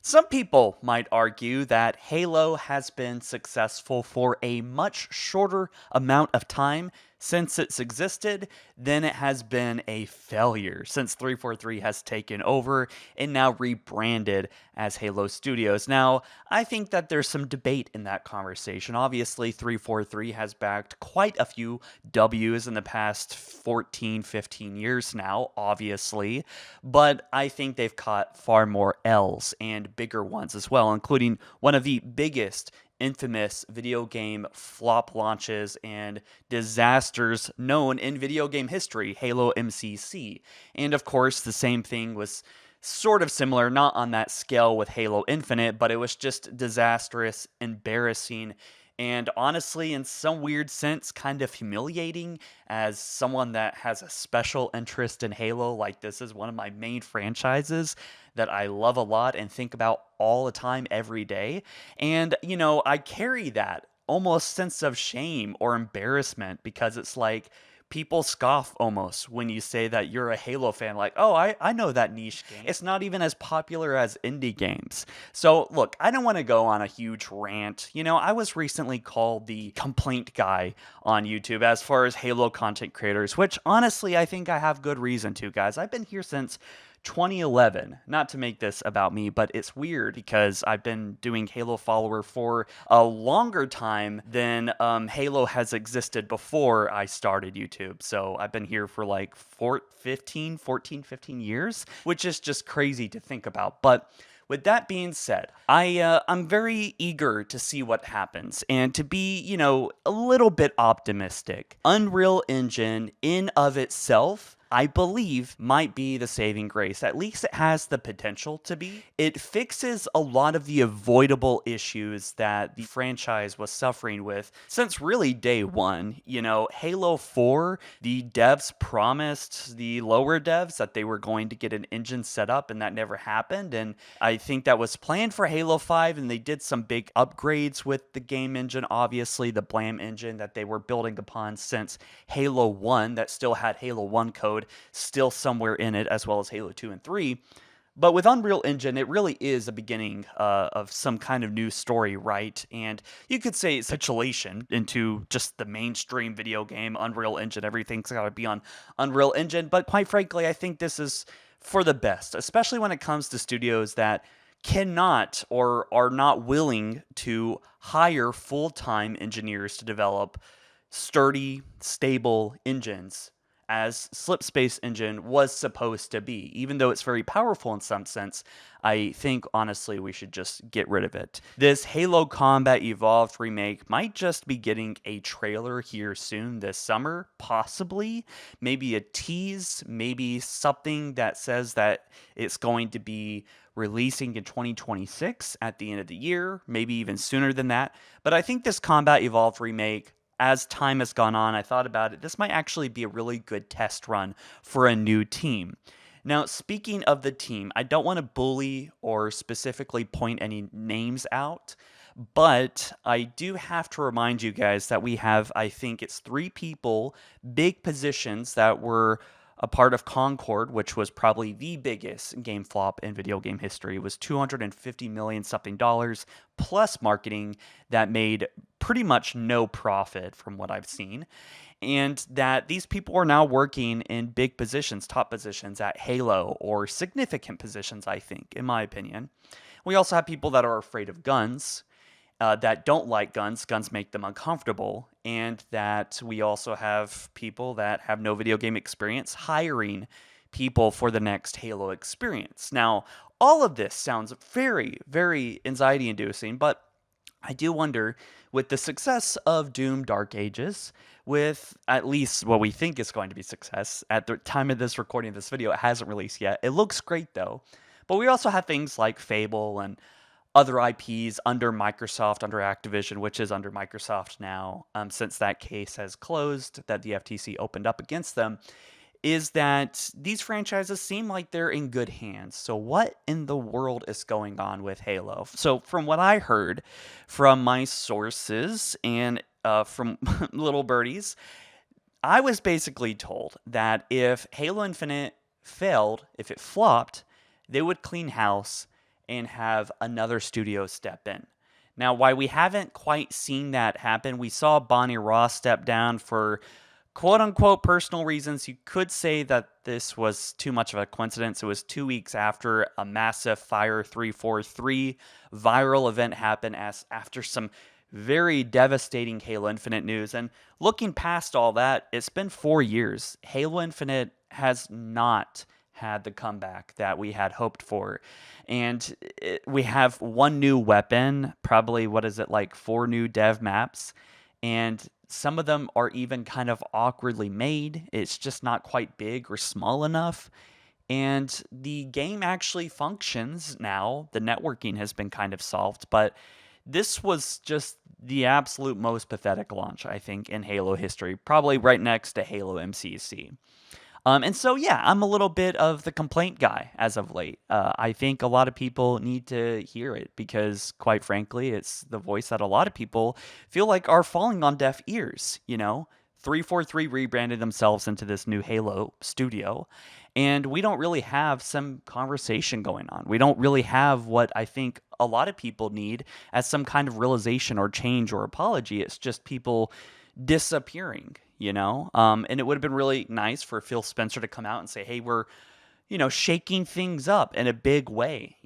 Some people might argue that Halo has been successful for a much shorter amount of time since it's existed than it has been a failure since 343 has taken over and now rebranded as Halo Studios. Now, I think that there's some debate in that conversation. Obviously, 343 has backed quite a few W's in the past 14, 15 years now, obviously, but I think they've caught far more L's and bigger ones as well, including one of the biggest infamous video game flop launches and disasters known in video game history, Halo MCC. And of course, the same thing was sort of similar, not on that scale with Halo Infinite, but it was just disastrous, embarrassing, and honestly, in some weird sense, kind of humiliating as someone that has a special interest in Halo. Like, this is one of my main franchises that I love a lot and think about all the time, every day. And, I carry that almost sense of shame or embarrassment because it's like, people scoff almost when you say that you're a Halo fan. Like, oh, I know that niche game. It's not even as popular as indie games. So, look, I don't want to go on a huge rant. I was recently called the complaint guy on YouTube as far as Halo content creators, which honestly, I think I have good reason to, guys. I've been here since 2011. Not to make this about me, but it's weird because I've been doing Halo follower for a longer time than Halo has existed before I started YouTube. So I've been here for like 14, 15 years, which is just crazy to think about. But with that being said, I'm very eager to see what happens and to be, a little bit optimistic. Unreal Engine in of itself, I believe, might be the saving grace. At least it has the potential to be. It fixes a lot of the avoidable issues that the franchise was suffering with since really day one. Halo 4, the devs promised the lower devs that they were going to get an engine set up, and that never happened. And I think that was planned for Halo 5, and they did some big upgrades with the game engine, obviously, the Blam engine that they were building upon since Halo 1, that still had Halo 1 code still somewhere in it, as well as Halo 2 and 3. But with Unreal Engine, it really is a beginning of some kind of new story, right? And you could say it's capitulation into just the mainstream video game, Unreal Engine. Everything's got to be on Unreal Engine. But quite frankly, I think this is for the best, especially when it comes to studios that cannot or are not willing to hire full-time engineers to develop sturdy, stable engines as Slipspace Engine was supposed to be. Even though it's very powerful in some sense, I think honestly we should just get rid of it. This Halo Combat Evolved remake might just be getting a trailer here soon this summer, possibly. Maybe a tease, maybe something that says that it's going to be releasing in 2026 at the end of the year, maybe even sooner than that. But I think this Combat Evolved remake, as time has gone on, I thought about it, this might actually be a really good test run for a new team. Now, speaking of the team, I don't want to bully or specifically point any names out, but I do have to remind you guys that we have, I think it's 3 people, big positions that were a part of Concord, which was probably the biggest game flop in video game history. It was 250 million something dollars plus marketing that made pretty much no profit from what I've seen. And that these people are now working in big positions, top positions at Halo, or significant positions, I think, in my opinion. We also have people that are afraid of guns, that don't like guns. Guns make them uncomfortable. And that we also have people that have no video game experience hiring people for the next Halo experience. Now, all of this sounds very, very anxiety inducing, but I do wonder, with the success of Doom Dark Ages, with at least what we think is going to be success, at the time of this recording of this video, it hasn't released yet. It looks great though. But we also have things like Fable and other IPs under Microsoft, under Activision, which is under Microsoft now, since that case has closed, that the FTC opened up against them, is that these franchises seem like they're in good hands. So what in the world is going on with Halo? So from what I heard from my sources and from little birdies, I was basically told that if Halo Infinite failed, if it flopped, they would clean house and have another studio step in. Now, why we haven't quite seen that happen, we saw Bonnie Ross step down for quote unquote personal reasons. You could say that this was too much of a coincidence. It was 2 weeks after a massive Fire 343 viral event happened, as after some very devastating Halo Infinite news. And looking past all that, it's been 4 years. Halo Infinite has not had the comeback that we had hoped for. And we have one new weapon, probably, what is it, like four new dev maps. And some of them are even kind of awkwardly made. It's just not quite big or small enough. And the game actually functions now. The networking has been kind of solved, but this was just the absolute most pathetic launch, I think, in Halo history, probably right next to Halo MCC. And so, yeah, I'm a little bit of the complaint guy as of late. I think a lot of people need to hear it because, quite frankly, it's the voice that a lot of people feel like are falling on deaf ears. 343 rebranded themselves into this new Halo studio, and we don't really have some conversation going on. We don't really have what I think a lot of people need as some kind of realization or change or apology. It's just people disappearing. And it would have been really nice for Phil Spencer to come out and say, hey, we're shaking things up in a big way.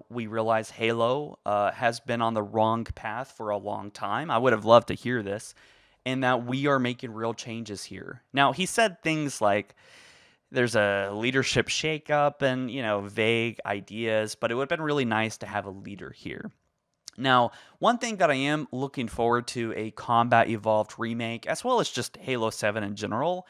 We realize Halo has been on the wrong path for a long time. I would have loved to hear this, and that we are making real changes here. Now, he said things like there's a leadership shakeup and, vague ideas, but it would have been really nice to have a leader here. Now, one thing that I am looking forward to a Combat Evolved remake, as well as just Halo 7 in general,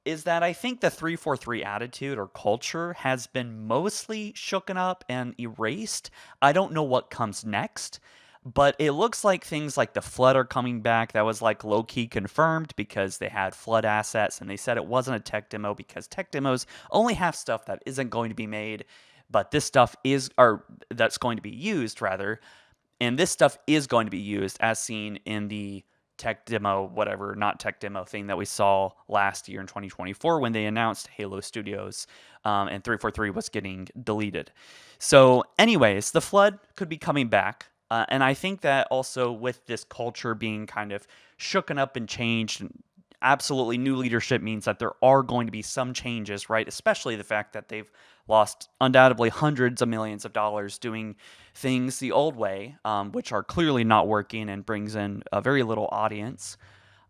is that I think the 343 attitude or culture has been mostly shooken up and erased. I don't know what comes next, but it looks like things like the Flood are coming back. That was like low-key confirmed because they had Flood assets, and they said it wasn't a tech demo because tech demos only have stuff that isn't going to be made, but this stuff is, or that's going to be used rather. And this stuff is going to be used as seen in the tech demo, whatever, not tech demo thing that we saw last year in 2024 when they announced Halo Studios, and 343 was getting deleted. So anyways, the Flood could be coming back. And I think that also with this culture being kind of shooken up and changed, absolutely new leadership means that there are going to be some changes, right? Especially the fact that they've lost undoubtedly hundreds of millions of dollars doing things the old way, which are clearly not working and brings in a very little audience.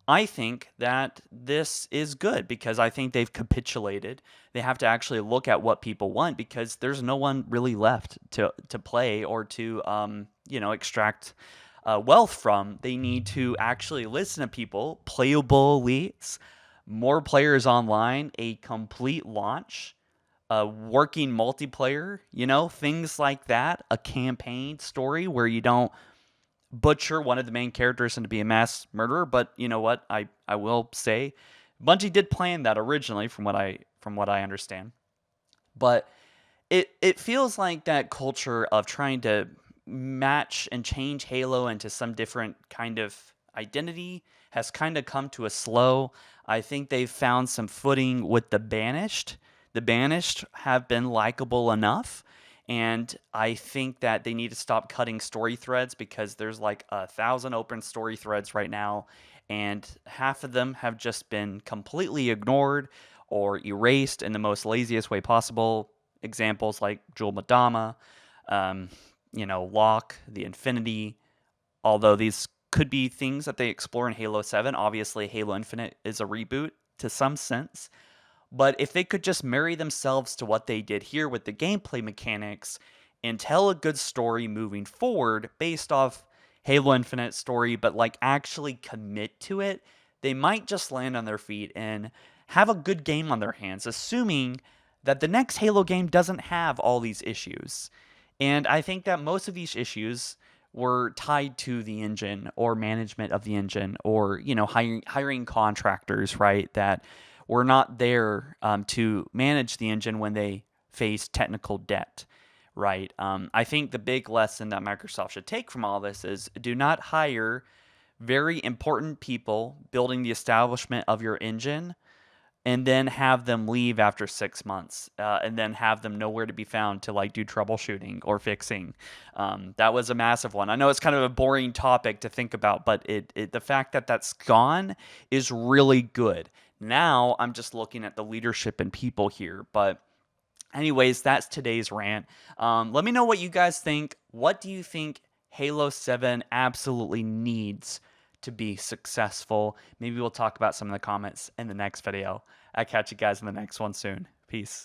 I think that this is good because I think they've capitulated. They have to actually look at what people want because there's no one really left to play or to extract wealth from. They need to actually listen to people, playable elites, more players online, a complete launch, working multiplayer, things like that, a campaign story where you don't butcher one of the main characters into be a mass murderer. But you know what? I will say Bungie did plan that originally from what I understand. But it feels like that culture of trying to match and change Halo into some different kind of identity has kind of come to a slow. I think they've found some footing with the Banished. The Banished have been likable enough, and I think that they need to stop cutting story threads because there's like 1,000 open story threads right now, and half of them have just been completely ignored or erased in the most laziest way possible. Examples like Jewel Madama, Locke, the Infinity, although these could be things that they explore in Halo 7. Obviously, Halo Infinite is a reboot to some sense. But if they could just marry themselves to what they did here with the gameplay mechanics and tell a good story moving forward based off Halo Infinite story, but like actually commit to it, they might just land on their feet and have a good game on their hands, assuming that the next Halo game doesn't have all these issues. And I think that most of these issues were tied to the engine or management of the engine or, hiring contractors, right, that were not there to manage the engine when they faced technical debt, right? I think the big lesson that Microsoft should take from all this is do not hire very important people building the establishment of your engine and then have them leave after 6 months, and then have them nowhere to be found to like do troubleshooting or fixing. That was a massive one. I know it's kind of a boring topic to think about, but the fact that that's gone is really good. Now I'm just looking at the leadership and people here, but anyways, that's today's rant. Let me know what you guys think. What do you think Halo 7 absolutely needs to be successful? Maybe we'll talk about some of the comments in the next video. I'll catch you guys in the next one soon. Peace.